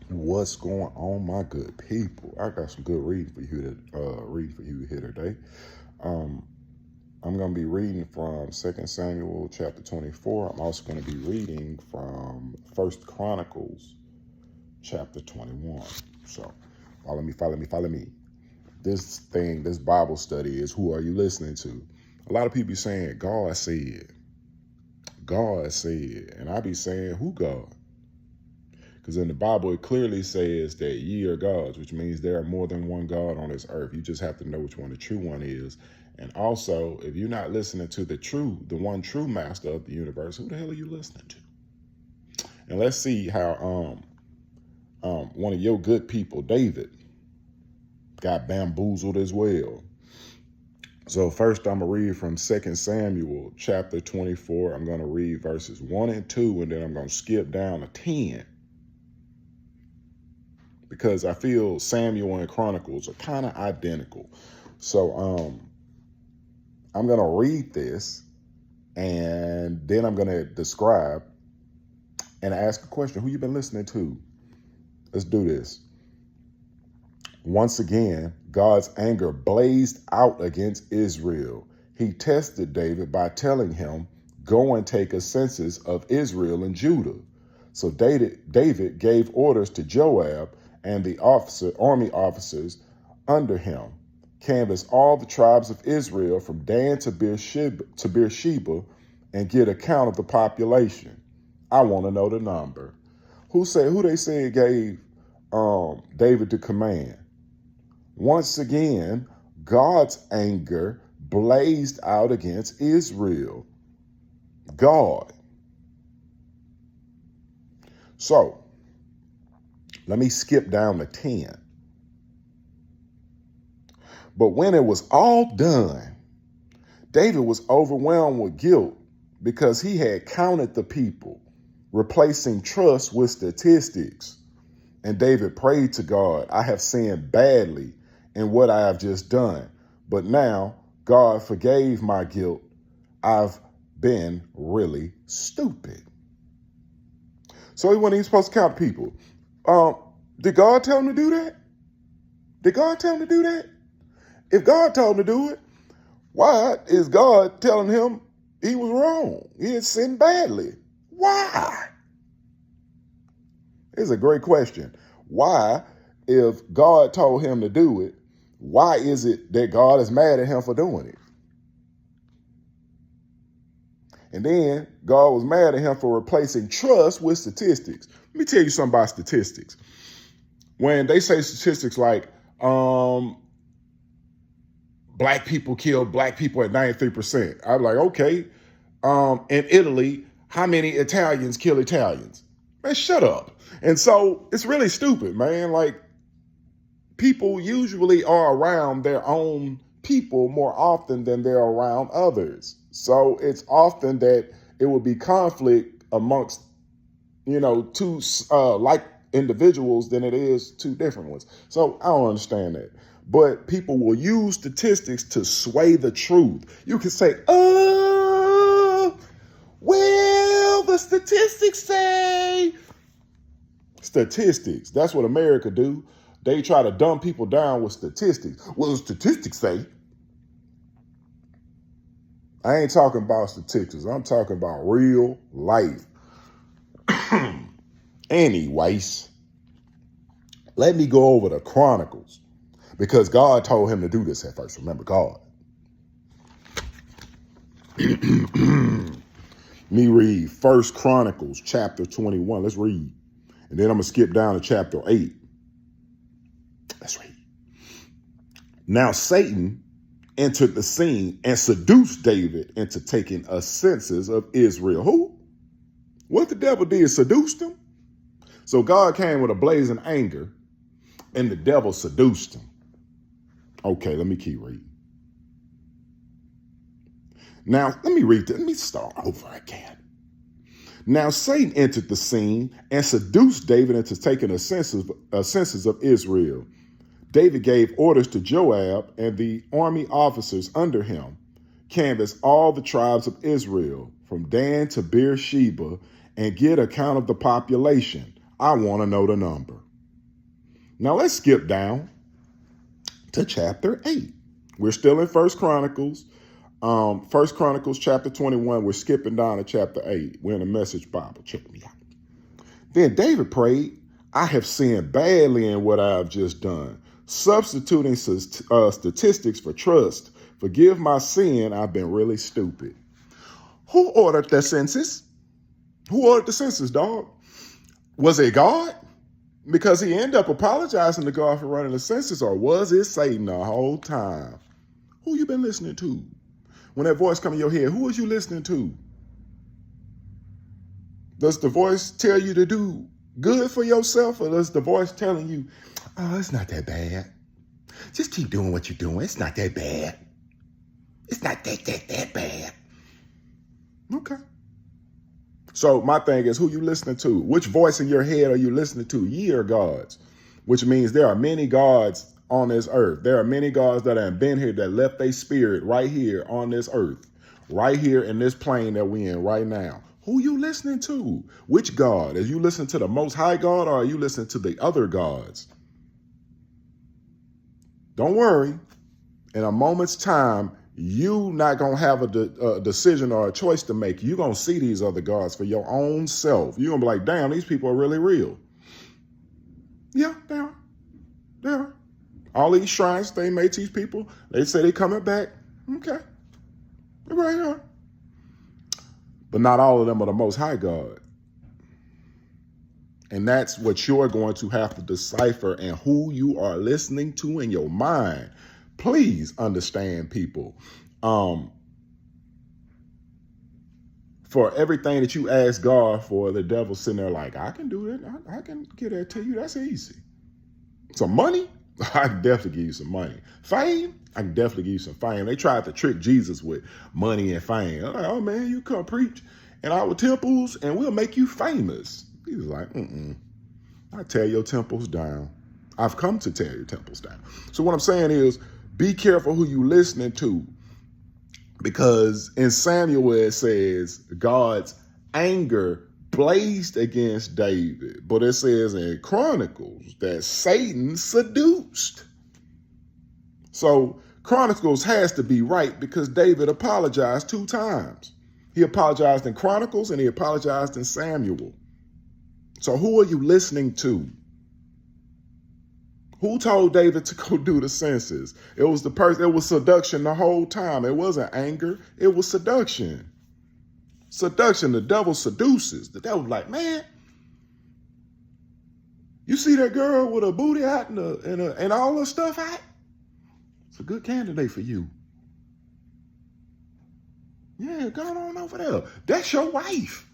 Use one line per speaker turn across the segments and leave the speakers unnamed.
What's going on, my good people? I got some good reading for you to read for you here today. Um, I'm going to be reading from 2 Samuel chapter 24. I'm also going to be reading from First Chronicles chapter 21. So follow me. This Bible study is who are you listening to? A lot of people be saying, God said, and I be saying, who God? Because in the Bible, it clearly says that ye are gods, which means there are more than one God on this earth. You just have to know which one the true one is. And also, if you're not listening to the one true master of the universe, who the hell are you listening to? And let's see how one of your good people, David, got bamboozled as well. So first I'm going to read from 2 Samuel chapter 24. I'm going to read verses 1 and 2, and then I'm going to skip down to 10. Because I feel Samuel and Chronicles are kind of identical. So I'm going to read this, and then I'm going to describe and ask a question. Who you been listening to? Let's do this. Once again, God's anger blazed out against Israel. He tested David by telling him, go and take a census of Israel and Judah. So David gave orders to Joab and the army officers under him. Canvass all the tribes of Israel from Dan to Beersheba and get a count of the population. I want to know the number. Who they say gave David the command? Once again, God's anger blazed out against Israel. God. So, let me skip down to 10. But when it was all done, David was overwhelmed with guilt because he had counted the people, replacing trust with statistics. And David prayed to God, I have sinned badly in what I have just done. But now God forgave my guilt. I've been really stupid. So he wasn't even supposed to count people. Did God tell him to do that? Did God tell him to do that? If God told him to do it, why is God telling him he was wrong? He had sinned badly. Why? It's a great question. Why, if God told him to do it, why is it that God is mad at him for doing it? And then God was mad at him for replacing trust with statistics. Let me tell you something about statistics. When they say statistics like black people kill black people at 93%, I'm like, okay. In Italy, how many Italians kill Italians? Man, shut up. And so it's really stupid, man. Like, people usually are around their own people more often than they're around others. So it's often that it will be conflict amongst, two like individuals than it is two different ones. So I don't understand that. But people will use statistics to sway the truth. You can say, well, the statistics say. Statistics. That's what America do. They try to dumb people down with statistics. Well, the statistics say. I ain't talking about statistics. I'm talking about real life. Anyways, let me go over the Chronicles because God told him to do this at first. Remember, God. Me read First Chronicles chapter 21. Let's read. And then I'm going to skip down to chapter 8. Let's read. Now Satan entered the scene and seduced David into taking a census of Israel. Who? What the devil did, seduced him? So God came with a blazing anger and the devil seduced him. Okay, let me keep reading. Now, let me read this. Let me start over again. Now Satan entered the scene and seduced David into taking a census of Israel. David gave orders to Joab and the army officers under him. Canvass all the tribes of Israel from Dan to Beersheba and get a count of the population. I want to know the number. Now let's skip down to chapter 8. We're still in First Chronicles. First Chronicles chapter 21. We're skipping down to chapter 8. We're in the Message Bible. Check me out. Then David prayed, I have sinned badly in what I have just done, substituting statistics for trust. Forgive my sin. I've been really stupid. Who ordered the census? Who ordered the census, dog? Was it God? Because he ended up apologizing to God for running the census, or was it Satan the whole time? Who you been listening to? When that voice come in your head, who was you listening to? Does the voice tell you to do good for yourself, or does the voice telling you, oh, it's not that bad? Just keep doing what you're doing. It's not that bad. It's not that bad. Okay. So my thing is, who you listening to? Which voice in your head are you listening to? Ye are gods, which means there are many gods on this earth. There are many gods that have been here that left their spirit right here on this earth, right here in this plane that we in right now. Who you listening to? Which God? Are you listening to the Most High God, or are you listening to the other gods? Don't worry. In a moment's time, you not going to have a decision or a choice to make. You're going to see these other gods for your own self. You're going to be like, damn, these people are really real. Yeah, they are. They are. All these shrines they made these people, they say they coming back. Okay. They're right here. But not all of them are the Most High God. And that's what you're going to have to decipher, and who you are listening to in your mind. Please understand, people. For everything that you ask God for, the devil's sitting there like, I can do that. I can get that to you. That's easy. Some money? I can definitely give you some money. Fame? I can definitely give you some fame. They tried to trick Jesus with money and fame. They're like, oh man, you come preach in our temples and we'll make you famous. He was like, I tear your temples down. I've come to tear your temples down. So what I'm saying is, be careful who you listening to, because in Samuel it says God's anger blazed against David, but it says in Chronicles that Satan seduced. So Chronicles has to be right, because David apologized 2 times. He apologized in Chronicles and he apologized in Samuel. So who are you listening to? Who told David to go do the census? It was the person. It was seduction the whole time. It wasn't anger. It was seduction. Seduction. The devil seduces. The devil's like, man, you see that girl with a booty out and all her stuff out? It's a good candidate for you. Yeah, go on over there. That's your wife.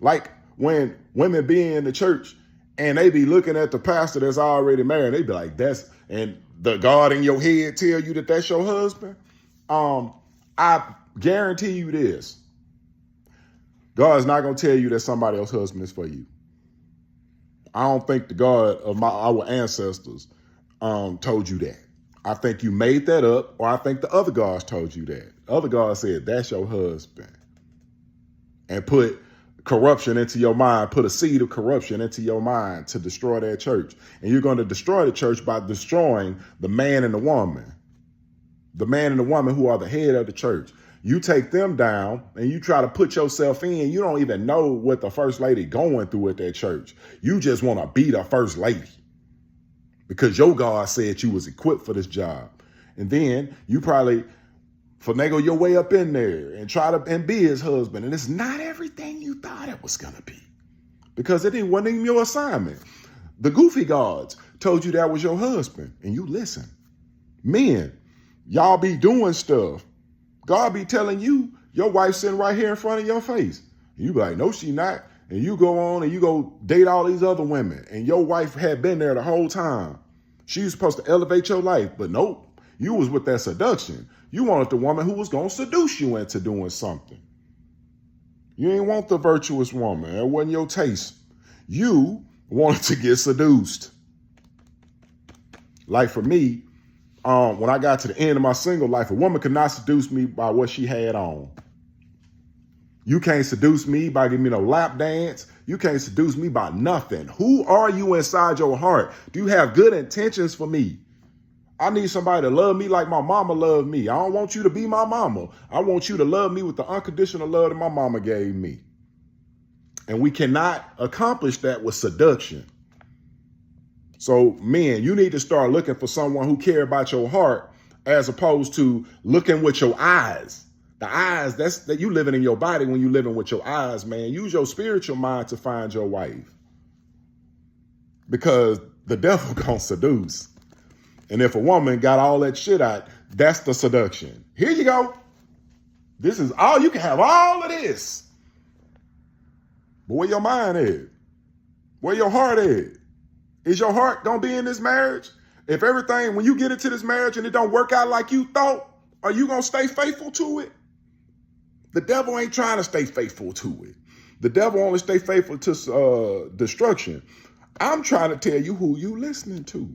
Like when women be in the church and they be looking at the pastor that's already married, they be like, and the God in your head tell you that that's your husband. I guarantee you this. God's not going to tell you that somebody else's husband is for you. I don't think the God of our ancestors told you that. I think you made that up, or I think the other gods told you that. The other God said, that's your husband. And put corruption into your mind, put a seed of corruption into your mind to destroy that church. And you're going to destroy the church by destroying the man and the woman. The man and the woman who are the head of the church. You take them down and you try to put yourself in. You don't even know what the first lady going through at that church. You just want to be the first lady because your God said you was equipped for this job. And then you probably finagle your way up in there and try to and be his husband. And it's not everything you thought it was going to be, because it wasn't even your assignment. The goofy gods told you that was your husband and you listen. Men, y'all be doing stuff. God be telling you your wife's sitting right here in front of your face. You be like, no, she not. And you go on and you go date all these other women. And your wife had been there the whole time. She was supposed to elevate your life. But nope, you was with that seduction. You wanted the woman who was going to seduce you into doing something. You ain't want the virtuous woman. It wasn't your taste. You wanted to get seduced. Like for me, when I got to the end of my single life, a woman could not seduce me by what she had on. You can't seduce me by giving me no lap dance. You can't seduce me by nothing. Who are you inside your heart? Do you have good intentions for me? I need somebody to love me like my mama loved me. I don't want you to be my mama. I want you to love me with the unconditional love that my mama gave me. And we cannot accomplish that with seduction. So, men, you need to start looking for someone who cares about your heart as opposed to looking with your eyes. The eyes, that's that you living in your body when you living with your eyes, man. Use your spiritual mind to find your wife. Because the devil gonna seduce. And if a woman got all that shit out, that's the seduction. Here you go. This is all, you can have all of this. But where your mind is? Where your heart is? Is your heart gonna be in this marriage? If everything, when you get into this marriage and it don't work out like you thought, are you gonna stay faithful to it? The devil ain't trying to stay faithful to it. The devil only stay faithful to destruction. I'm trying to tell you who you listening to.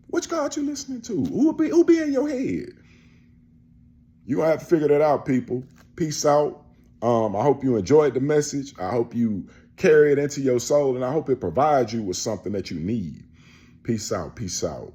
Which God you listening to? Who be in your head? You gonna have to figure that out, people. Peace out. I hope you enjoyed the message. I hope you carry it into your soul, and I hope it provides you with something that you need. Peace out. Peace out.